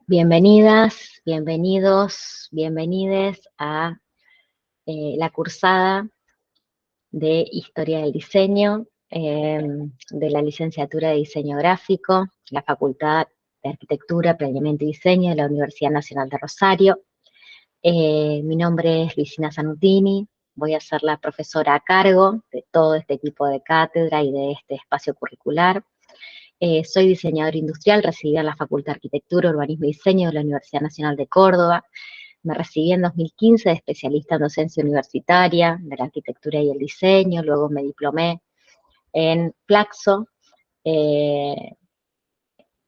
Bienvenidas, bienvenidos, bienvenides a la cursada de Historia del Diseño de la licenciatura de Diseño Gráfico, la Facultad de Arquitectura, Planeamiento y Diseño de la Universidad Nacional de Rosario. Mi nombre es Luisina Zanutini, voy a ser la profesora a cargo de todo este equipo de cátedra y de este espacio curricular. Soy diseñadora industrial, residida en la Facultad de Arquitectura, Urbanismo y Diseño de la Universidad Nacional de Córdoba. Me recibí en 2015 de especialista en docencia universitaria de la arquitectura y el diseño, luego me diplomé en Flaxo, eh,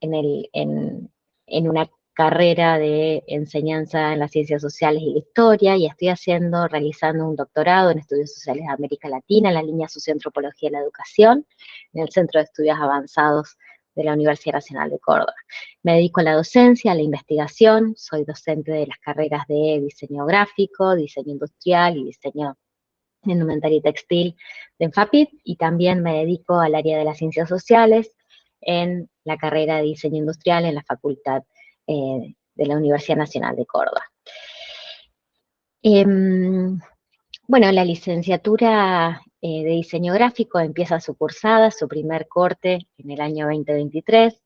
en una carrera de enseñanza en las ciencias sociales y la historia, y estoy realizando un doctorado en estudios sociales de América Latina, en la línea Socioantropología de la Educación, en el Centro de Estudios Avanzados de la Universidad Nacional de Córdoba. Me dedico a la docencia, a la investigación, soy docente de las carreras de diseño gráfico, diseño industrial y diseño de indumentaria y textil de ENFAPIT, y también me dedico al área de las ciencias sociales en la carrera de diseño industrial en la Facultad de la Universidad Nacional de Córdoba. Bueno, la licenciatura de diseño gráfico empieza su cursada, su primer corte en el año 2023,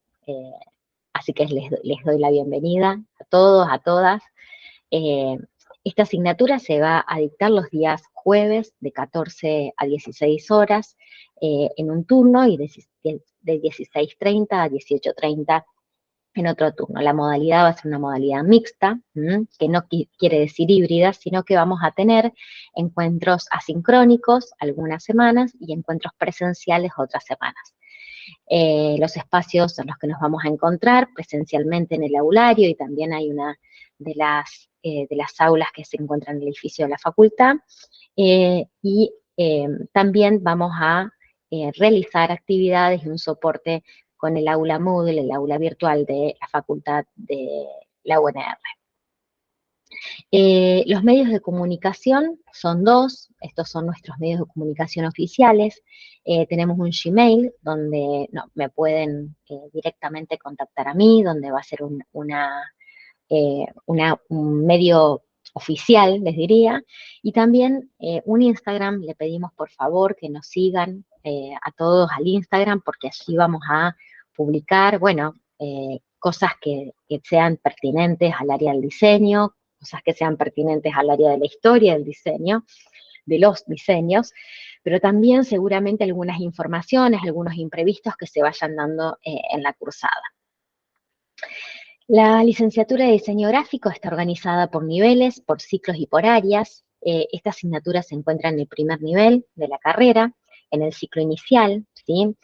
así que les doy la bienvenida a todos, a todas. Esta asignatura se va a dictar los días jueves de 14 a 16 horas en un turno y de 16:30 a 18:30 en otro turno. La modalidad va a ser una modalidad mixta, que no quiere decir híbrida, sino que vamos a tener encuentros asincrónicos algunas semanas y encuentros presenciales otras semanas. Los espacios en los que nos vamos a encontrar presencialmente en el aulario, y también hay una de las aulas que se encuentran en el edificio de la facultad, y también vamos a realizar actividades y un soporte con el aula Moodle, el aula virtual de la facultad de la UNR. Los medios de comunicación son dos, estos son nuestros medios de comunicación oficiales. Tenemos un Gmail donde me pueden directamente contactar a mí, donde va a ser un medio oficial, les diría, y también un Instagram. Le pedimos por favor que nos sigan a todos al Instagram, porque allí vamos a publicar, bueno, cosas que sean pertinentes al área del diseño, cosas que sean pertinentes al área de la historia del diseño, de los diseños, pero también seguramente algunas informaciones, algunos imprevistos que se vayan dando en la cursada. La licenciatura de diseño gráfico está organizada por niveles, por ciclos y por áreas. Esta asignatura se encuentra en el primer nivel de la carrera, en el ciclo inicial, ¿sí?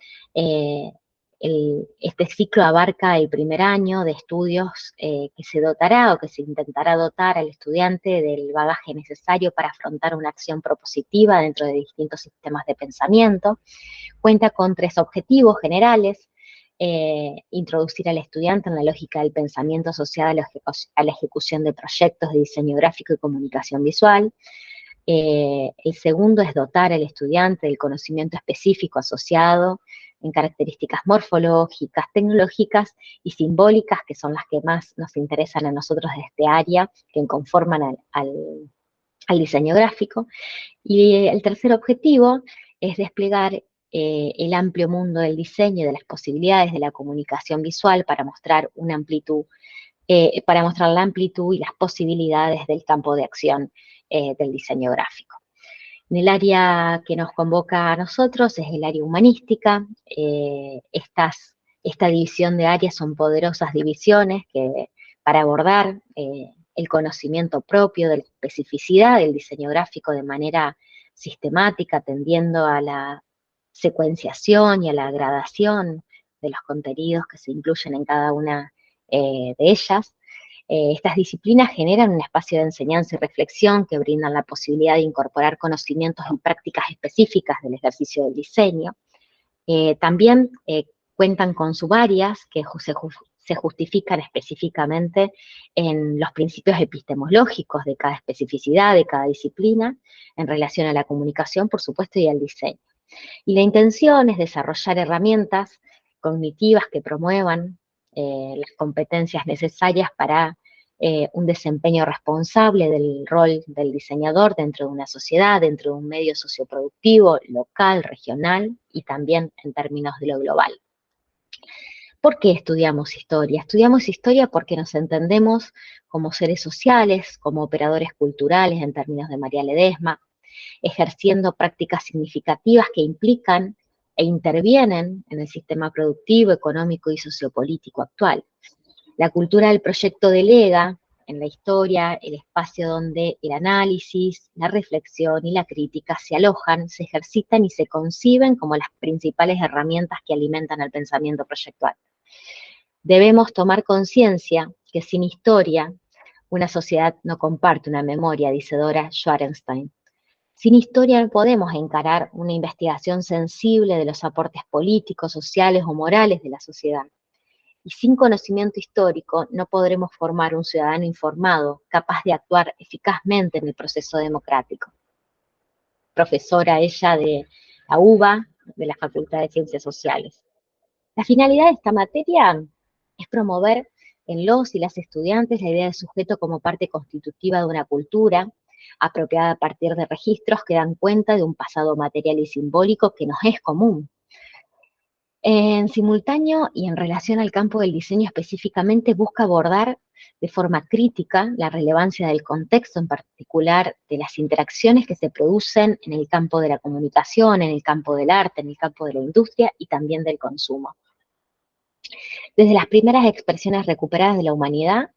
Este ciclo abarca el primer año de estudios que se dotará o que se intentará dotar al estudiante del bagaje necesario para afrontar una acción propositiva dentro de distintos sistemas de pensamiento. Cuenta con 3 objetivos generales: introducir al estudiante en la lógica del pensamiento asociada a la ejecución de proyectos de diseño gráfico y comunicación visual. El segundo es dotar al estudiante del conocimiento específico asociado en características morfológicas, tecnológicas y simbólicas, que son las que más nos interesan a nosotros de este área, que conforman al diseño gráfico. Y el tercer objetivo es desplegar el amplio mundo del diseño y de las posibilidades de la comunicación visual para mostrar una amplitud, para mostrar la amplitud y las posibilidades del campo de acción del diseño gráfico. En el área que nos convoca a nosotros es el área humanística. Esta división de áreas son poderosas divisiones que, para abordar el conocimiento propio de la especificidad del diseño gráfico de manera sistemática, tendiendo a la secuenciación y a la gradación de los contenidos que se incluyen en cada una de ellas. Estas disciplinas generan un espacio de enseñanza y reflexión que brindan la posibilidad de incorporar conocimientos y prácticas específicas del ejercicio del diseño. También cuentan con subáreas que se justifican específicamente en los principios epistemológicos de cada especificidad, de cada disciplina, en relación a la comunicación, por supuesto, y al diseño. Y la intención es desarrollar herramientas cognitivas que promuevan las competencias necesarias para un desempeño responsable del rol del diseñador dentro de una sociedad, dentro de un medio socioproductivo, local, regional y también en términos de lo global. ¿Por qué estudiamos historia? Estudiamos historia porque nos entendemos como seres sociales, como operadores culturales en términos de María Ledesma, ejerciendo prácticas significativas que implican e intervienen en el sistema productivo, económico y sociopolítico actual. La cultura del proyecto delega en la historia el espacio donde el análisis, la reflexión y la crítica se alojan, se ejercitan y se conciben como las principales herramientas que alimentan el pensamiento proyectual. Debemos tomar conciencia que sin historia, una sociedad no comparte una memoria, dice Dora Schwarenstein. Sin historia no podemos encarar una investigación sensible de los aportes políticos, sociales o morales de la sociedad. Y sin conocimiento histórico no podremos formar un ciudadano informado, capaz de actuar eficazmente en el proceso democrático. Profesora ella de la UBA, de la Facultad de Ciencias Sociales. La finalidad de esta materia es promover en los y las estudiantes la idea de sujeto como parte constitutiva de una cultura, apropiada a partir de registros que dan cuenta de un pasado material y simbólico que nos es común. En simultáneo y en relación al campo del diseño específicamente, busca abordar de forma crítica la relevancia del contexto, en particular de las interacciones que se producen en el campo de la comunicación, en el campo del arte, en el campo de la industria y también del consumo. Desde las primeras expresiones recuperadas de la humanidad,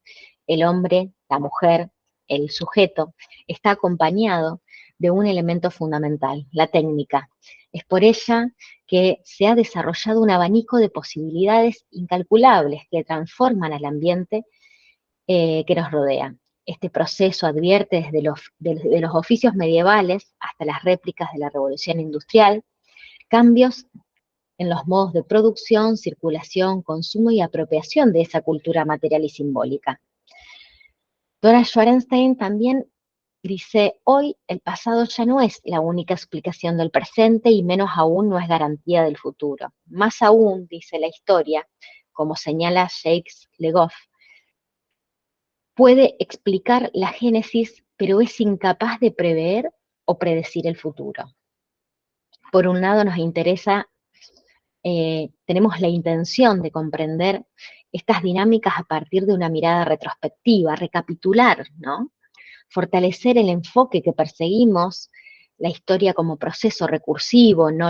el hombre, la mujer, el sujeto, está acompañado de un elemento fundamental, la técnica. Es por ella que se ha desarrollado un abanico de posibilidades incalculables que transforman al ambiente que nos rodea. Este proceso advierte desde los oficios medievales hasta las réplicas de la Revolución Industrial, cambios en los modos de producción, circulación, consumo y apropiación de esa cultura material y simbólica. Dora Schwarenstein también dice, hoy el pasado ya no es la única explicación del presente y menos aún no es garantía del futuro. Más aún, dice la historia, como señala Jacques Le Goff, puede explicar la génesis, pero es incapaz de prever o predecir el futuro. Por un lado nos interesa, tenemos la intención de comprender estas dinámicas a partir de una mirada retrospectiva, recapitular, ¿no? Fortalecer el enfoque que perseguimos, la historia como proceso recursivo, no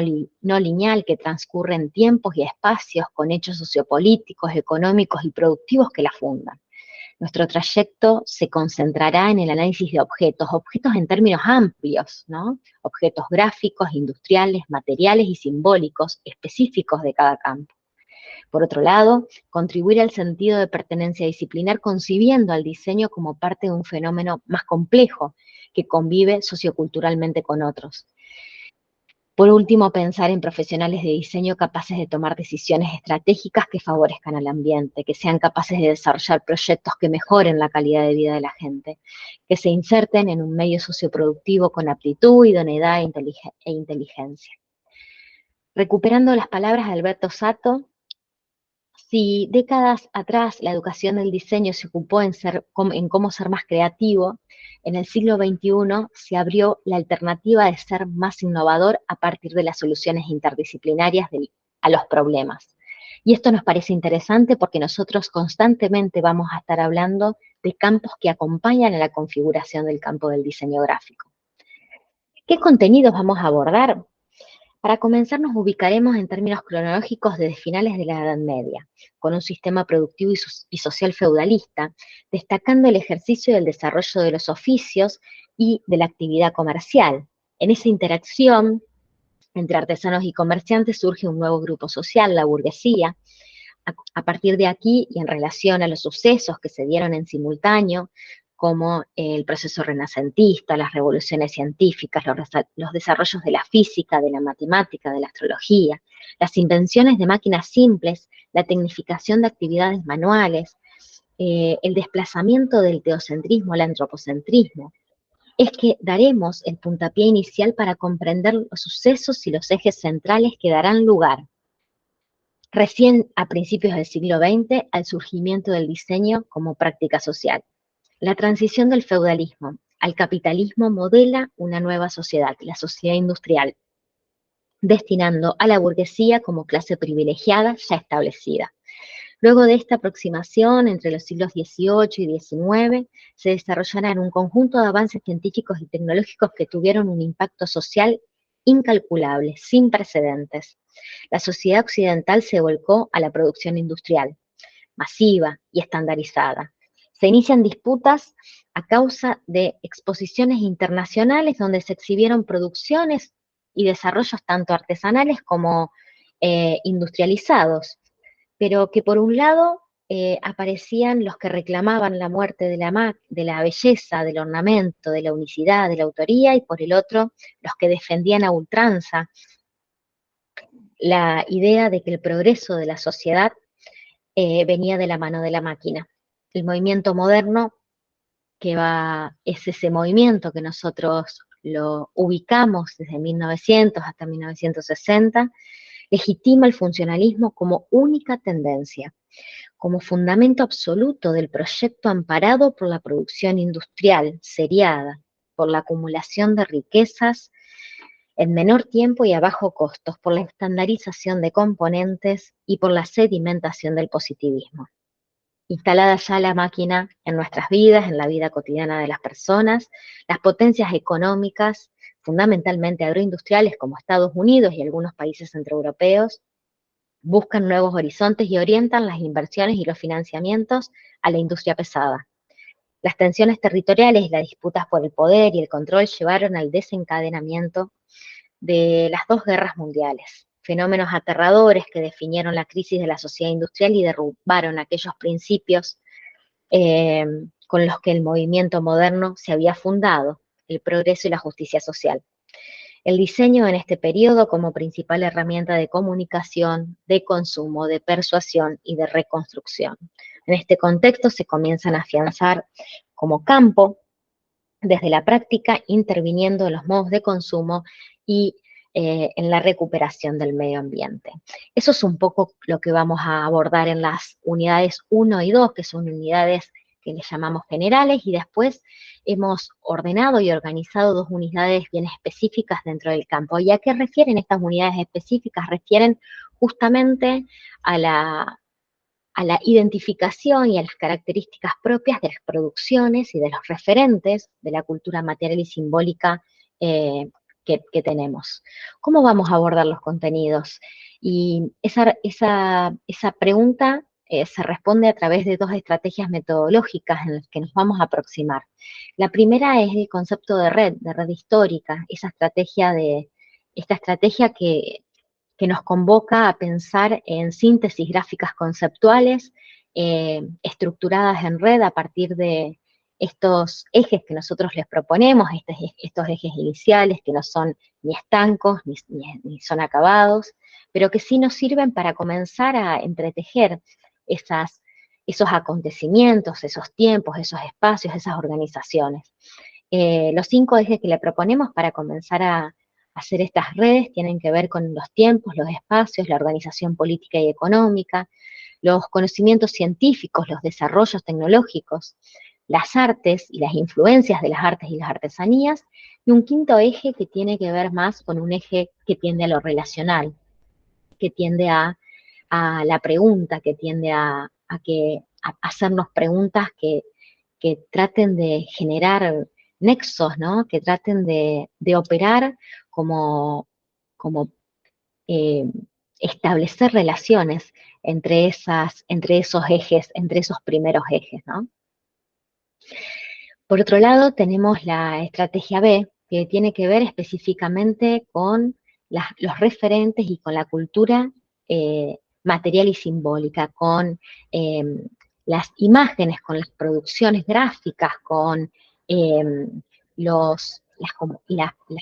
lineal, que transcurre en tiempos y espacios con hechos sociopolíticos, económicos y productivos que la fundan. Nuestro trayecto se concentrará en el análisis de objetos en términos amplios, ¿no? Objetos gráficos, industriales, materiales y simbólicos específicos de cada campo. Por otro lado, contribuir al sentido de pertenencia disciplinar concibiendo al diseño como parte de un fenómeno más complejo que convive socioculturalmente con otros. Por último, pensar en profesionales de diseño capaces de tomar decisiones estratégicas que favorezcan al ambiente, que sean capaces de desarrollar proyectos que mejoren la calidad de vida de la gente, que se inserten en un medio socioproductivo con aptitud, idoneidad e inteligencia. Recuperando las palabras de Alberto Sato, si décadas atrás la educación del diseño se ocupó en cómo ser más creativo, en el siglo XXI se abrió la alternativa de ser más innovador a partir de las soluciones interdisciplinarias a los problemas. Y esto nos parece interesante porque nosotros constantemente vamos a estar hablando de campos que acompañan a la configuración del campo del diseño gráfico. ¿Qué contenidos vamos a abordar? Para comenzar nos ubicaremos en términos cronológicos desde finales de la Edad Media, con un sistema productivo y social feudalista, destacando el ejercicio del desarrollo de los oficios y de la actividad comercial. En esa interacción entre artesanos y comerciantes surge un nuevo grupo social, la burguesía. A partir de aquí, y en relación a los sucesos que se dieron en simultáneo, como el proceso renacentista, las revoluciones científicas, los desarrollos de la física, de la matemática, de la astrología, las invenciones de máquinas simples, la tecnificación de actividades manuales, el desplazamiento del teocentrismo al antropocentrismo, es que daremos el puntapié inicial para comprender los sucesos y los ejes centrales que darán lugar recién a principios del siglo XX al surgimiento del diseño como práctica social. La transición del feudalismo al capitalismo modela una nueva sociedad, la sociedad industrial, destinando a la burguesía como clase privilegiada ya establecida. Luego de esta aproximación, entre los siglos XVIII y XIX, se desarrollaron un conjunto de avances científicos y tecnológicos que tuvieron un impacto social incalculable, sin precedentes. La sociedad occidental se volcó a la producción industrial, masiva y estandarizada. Se inician disputas a causa de exposiciones internacionales donde se exhibieron producciones y desarrollos tanto artesanales como industrializados, pero que por un lado aparecían los que reclamaban la muerte de la belleza, del ornamento, de la unicidad, de la autoría, y por el otro los que defendían a ultranza la idea de que el progreso de la sociedad venía de la mano de la máquina. El movimiento moderno es ese movimiento que nosotros lo ubicamos desde 1900 hasta 1960, legitima el funcionalismo como única tendencia, como fundamento absoluto del proyecto amparado por la producción industrial seriada, por la acumulación de riquezas en menor tiempo y a bajo costos, por la estandarización de componentes y por la sedimentación del positivismo. Instalada ya la máquina en nuestras vidas, en la vida cotidiana de las personas, las potencias económicas, fundamentalmente agroindustriales como Estados Unidos y algunos países centroeuropeos, buscan nuevos horizontes y orientan las inversiones y los financiamientos a la industria pesada. Las tensiones territoriales y las disputas por el poder y el control llevaron al desencadenamiento de las dos guerras mundiales, fenómenos aterradores que definieron la crisis de la sociedad industrial y derrumbaron aquellos principios con los que el movimiento moderno se había fundado, el progreso y la justicia social. El diseño en este periodo como principal herramienta de comunicación, de consumo, de persuasión y de reconstrucción. En este contexto se comienzan a afianzar como campo desde la práctica, interviniendo en los modos de consumo y en la recuperación del medio ambiente. Eso es un poco lo que vamos a abordar en las unidades 1 y 2, que son unidades que les llamamos generales, y después hemos ordenado y organizado dos unidades bien específicas dentro del campo. ¿Y a qué refieren estas unidades específicas? Refieren justamente a la identificación y a las características propias de las producciones y de los referentes de la cultura material y simbólica que tenemos. ¿Cómo vamos a abordar los contenidos? Y esa pregunta se responde a través de dos estrategias metodológicas en las que nos vamos a aproximar. La primera es el concepto de red histórica, esta estrategia que nos convoca a pensar en síntesis gráficas conceptuales estructuradas en red a partir de estos ejes que nosotros les proponemos, estos ejes iniciales que no son ni estancos ni son acabados, pero que sí nos sirven para comenzar a entretejer esos acontecimientos, esos tiempos, esos espacios, esas organizaciones. Los 5 ejes que le proponemos para comenzar a hacer estas redes tienen que ver con los tiempos, los espacios, la organización política y económica, los conocimientos científicos, los desarrollos tecnológicos, las artes y las influencias de las artes y las artesanías, y un quinto eje que tiene que ver más con un eje que tiende a lo relacional, que tiende a la pregunta, que tiende a hacernos preguntas que traten de generar nexos, ¿no? Que traten de operar como eh, establecer relaciones entre esos ejes, entre esos primeros ejes, ¿no? Por otro lado, tenemos la estrategia B, que tiene que ver específicamente con los referentes y con la cultura material y simbólica, con eh, las imágenes, con las producciones gráficas, con eh, las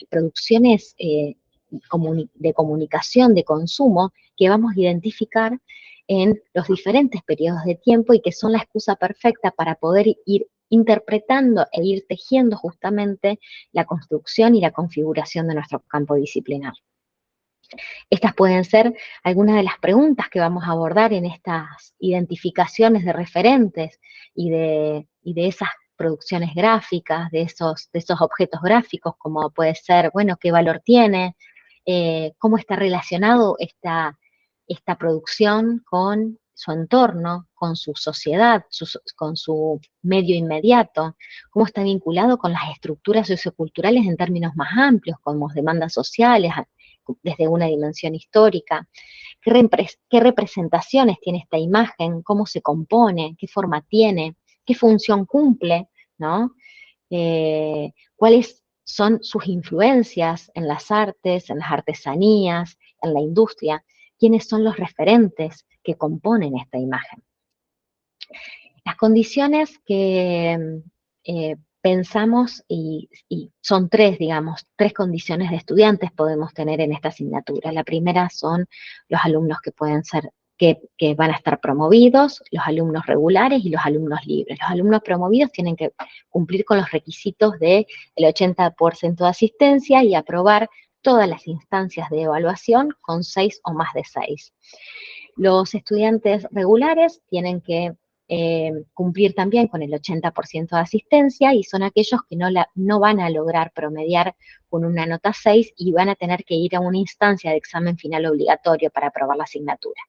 producciones de comunicación, de consumo, que vamos a identificar en los diferentes periodos de tiempo y que son la excusa perfecta para poder ir interpretando e ir tejiendo justamente la construcción y la configuración de nuestro campo disciplinar. Estas pueden ser algunas de las preguntas que vamos a abordar en estas identificaciones de referentes y de esas producciones gráficas, de esos objetos gráficos, como puede ser, bueno, qué valor tiene, cómo está relacionado esta producción con su entorno, con su sociedad, con su medio inmediato, cómo está vinculado con las estructuras socioculturales en términos más amplios, como demandas sociales, desde una dimensión histórica, qué representaciones tiene esta imagen, cómo se compone, qué forma tiene, qué función cumple, ¿no? Cuáles son sus influencias en las artes, en las artesanías, en la industria, quiénes son los referentes que componen esta imagen. Las condiciones que pensamos, y son tres, digamos, tres condiciones de estudiantes podemos tener en esta asignatura. La primera son los alumnos que pueden ser, que van a estar promovidos, los alumnos regulares y los alumnos libres. Los alumnos promovidos tienen que cumplir con los requisitos del 80% de asistencia y aprobar todas las instancias de evaluación con 6 o más de 6. Los estudiantes regulares tienen que cumplir también con el 80% de asistencia y son aquellos que no van a lograr promediar con una nota 6 y van a tener que ir a una instancia de examen final obligatorio para aprobar la asignatura.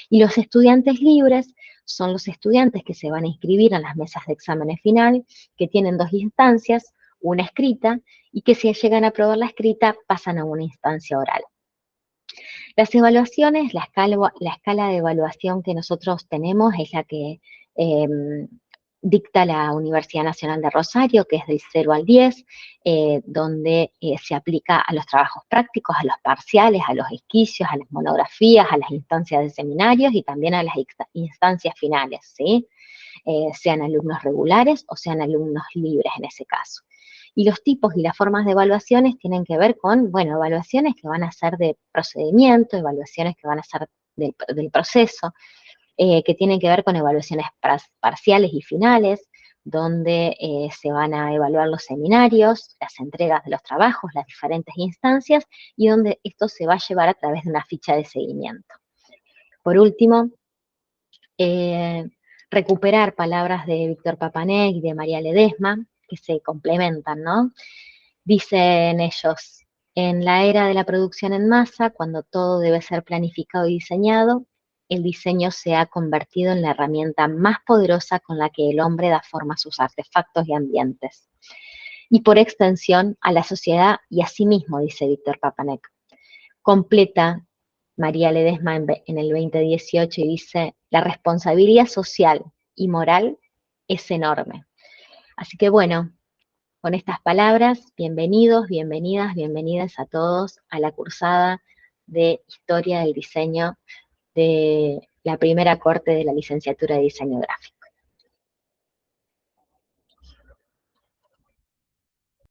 Y los estudiantes libres son los estudiantes que se van a inscribir en las mesas de exámenes final, que tienen 2 instancias, una escrita, y que si llegan a aprobar la escrita pasan a una instancia oral. Las evaluaciones, la escala de evaluación que nosotros tenemos es la que eh, dicta la Universidad Nacional de Rosario, que es del 0 al 10, donde se aplica a los trabajos prácticos, a los parciales, a los esquicios, a las monografías, a las instancias de seminarios y también a las instancias finales, ¿sí? Sean alumnos regulares o sean alumnos libres en ese caso. Y los tipos y las formas de evaluaciones tienen que ver con, bueno, evaluaciones que van a ser de procedimiento, evaluaciones que van a ser del proceso, que tienen que ver con evaluaciones parciales y finales, donde se van a evaluar los seminarios, las entregas de los trabajos, las diferentes instancias, y donde esto se va a llevar a través de una ficha de seguimiento. Por último, recuperar palabras de Víctor Papanek y de María Ledesma, que se complementan, ¿no? Dicen ellos, en la era de la producción en masa, cuando todo debe ser planificado y diseñado, el diseño se ha convertido en la herramienta más poderosa con la que el hombre da forma a sus artefactos y ambientes. Y por extensión a la sociedad y a sí mismo, dice Víctor Papanek. Completa María Ledesma en el 2018 y dice, la responsabilidad social y moral es enorme. Así que bueno, con estas palabras, bienvenidos, bienvenidas, bienvenidas a todos a la cursada de Historia del Diseño de la primera corte de la licenciatura de Diseño Gráfico.